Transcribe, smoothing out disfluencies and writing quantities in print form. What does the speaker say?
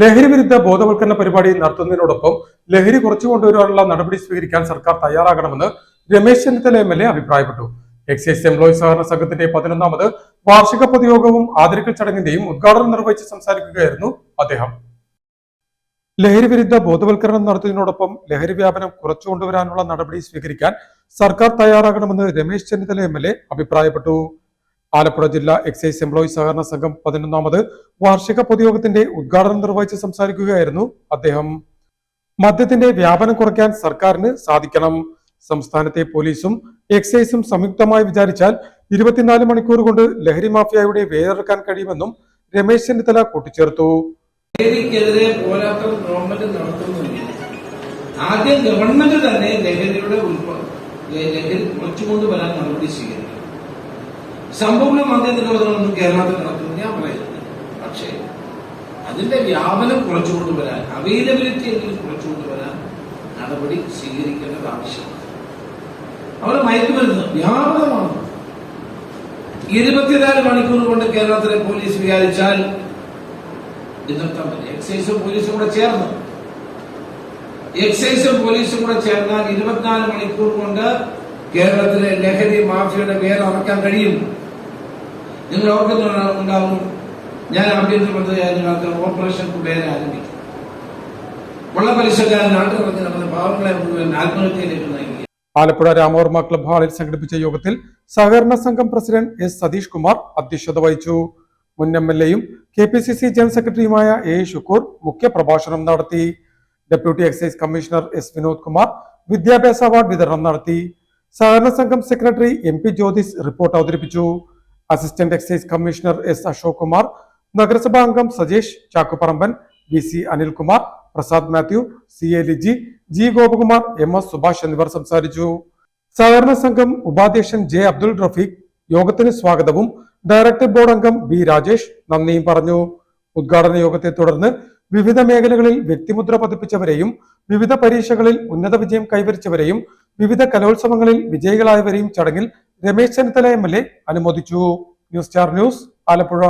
ലഹരി വിരുദ്ധ ബോധവൽക്കരണ പരിപാടി നടത്തുന്നതിനോടൊപ്പം ലഹരി കുറച്ചു കൊണ്ടുവരാനുള്ള നടപടി സ്വീകരിക്കാൻ സർക്കാർ തയ്യാറാകണമെന്ന് രമേശ് ചെന്നിത്തല എം.എൽ.എ. അഭിപ്രായപ്പെട്ടു. എക്സൈസ് എംപ്ലോയീസ് സഹകരണ സംഘത്തിന്റെ 11ാമത് വാർഷിക പൊതുയോഗവും ആദരിക്കൽ ചടങ്ങിന്റെയും ഉദ്ഘാടനം നിർവഹിച്ച് സംസാരിക്കുകയായിരുന്നു അദ്ദേഹം. ലഹരി വിരുദ്ധ ബോധവൽക്കരണം നടത്തുന്നതിനോടൊപ്പം ലഹരി വ്യാപനം കുറച്ചുകൊണ്ടുവരാനുള്ള നടപടി സ്വീകരിക്കാൻ സർക്കാർ തയ്യാറാകണമെന്ന് രമേശ് ചെന്നിത്തല എം.എൽ.എ. അഭിപ്രായപ്പെട്ടു. ആലപ്പുഴ ജില്ലാ എക്സൈസ് എംപ്ലോയീസ് സഹകരണ സംഘം 11ാമത് വാർഷിക പൊതുയോഗത്തിന്റെ ഉദ്ഘാടനം നിർവഹിച്ച് സംസാരിക്കുകയായിരുന്നു അദ്ദേഹം. മദ്യത്തിന്റെ വ്യാപനം കുറയ്ക്കാൻ സർക്കാരിന് സാധിക്കണം. സംസ്ഥാനത്തെ പോലീസും എക്സൈസും സംയുക്തമായി വിചാരിച്ചാൽ 24 മണിക്കൂർ കൊണ്ട് ലഹരി മാഫിയയുടെ വേരറക്കാൻ കഴിയുമെന്നും രമേശ് ചെന്നിത്തല കൂട്ടിച്ചേർത്തു. ലഹരിക്കെതിരെ പോരാട്ടം ഗവൺമെന്റ് നടത്തുന്നില്ല. ആദ്യം ഗവൺമെന്റ് തന്നെ ലഹരി കുറച്ചുകൊണ്ടുവരാൻ നടപടി സ്വീകരിക്കും. സമ്പൂർണ്ണ മദ്യ നിരോധനമൊന്നും കേരളത്തിൽ നടത്തുന്നത് ഞാൻ പറയുന്നത്. പക്ഷേ അതിന്റെ വ്യാപനം കുറച്ചുകൊണ്ടുവരാൻ, അവൈലബിലിറ്റി എങ്കിലും കുറച്ചുകൊണ്ടുവരാൻ നടപടി സ്വീകരിക്കേണ്ടത് ആവശ്യമാണ്. അവിടെ മയക്കുമരുന്ന് വ്യാപകമാണ്. 24 മണിക്കൂർ കൊണ്ട് കേരളത്തിലെ പോലീസ് വിചാരിച്ചാൽ നിർത്താൻ പറ്റും. എക്സൈസും പോലീസും കൂടെ ചേർന്ന് ചേർന്നാൽ 24 മണിക്കൂർ കൊണ്ട് കേരളത്തിലെ ലഹരി മാഫിയയുടെ വേരറക്കാൻ കഴിയും. നിങ്ങൾ ഓർക്കുന്നുണ്ടാവും, ഞാൻ ആഭ്യന്തര മന്ത്രിയായ ഓപ്പറേഷൻ കുബേര ആരംഭിക്കും. കൊള്ളപ്പലിശക്കാരൻ നാട്ടിൽ നടന്ന പാവങ്ങളെ മുഴുവൻ ആത്മഹത്യയിലേക്ക് നയിക്കും. ആലപ്പുഴ രാമവർമ്മ ക്ലബ് ഹാളിൽ സംഘടിപ്പിച്ച യോഗത്തിൽ സഹകരണ സംഘം പ്രസിഡന്റ് എസ് സതീഷ് കുമാർ അധ്യക്ഷത വഹിച്ചു. മുൻ എം.എൽ.എയും KPCC ജനറൽ സെക്രട്ടറിയുമായ A. ഷുക്കൂർ മുഖ്യപ്രഭാഷണം നടത്തി. Deputy excise commissioner S. Vinod Kumar വിദ്യാഭ്യാസ അവാർഡ് വിതരണം നടത്തി. സഹകരണ സംഘം സെക്രട്ടറി MP ജ്യോതിസ് റിപ്പോർട്ട് അവതരിപ്പിച്ചു. Assistant excise commissioner S. Ashok Kumar, നഗരസഭാ അംഗം Sajesh ചാക്കുപറമ്പൻ, VC Anilkumar, Prasad Mathew, CA Liji, G. Gopakumar, MS Subhash എന്നിവർ സംസാരിച്ചു. സഹകരണ സംഘം ഉപാധ്യക്ഷൻ J. അബ്ദുൾ റഫീഖ് യോഗത്തിന് സ്വാഗതവും ഡയറക്ടർ ബോർഡ് അംഗം B. രാജേഷ് നന്ദിയും പറഞ്ഞു. ഉദ്ഘാടന യോഗത്തെ തുടർന്ന് വിവിധ മേഖലകളിൽ വ്യക്തിമുദ്ര പതിപ്പിച്ചവരെയും വിവിധ പരീക്ഷകളിൽ ഉന്നത വിജയം കൈവരിച്ചവരെയും വിവിധ കലോത്സവങ്ങളിൽ വിജയികളായവരെയും ചടങ്ങിൽ രമേശ് ചെന്നിത്തല M.L.A. അനുമോദിച്ചു. News star news, Alappuzha.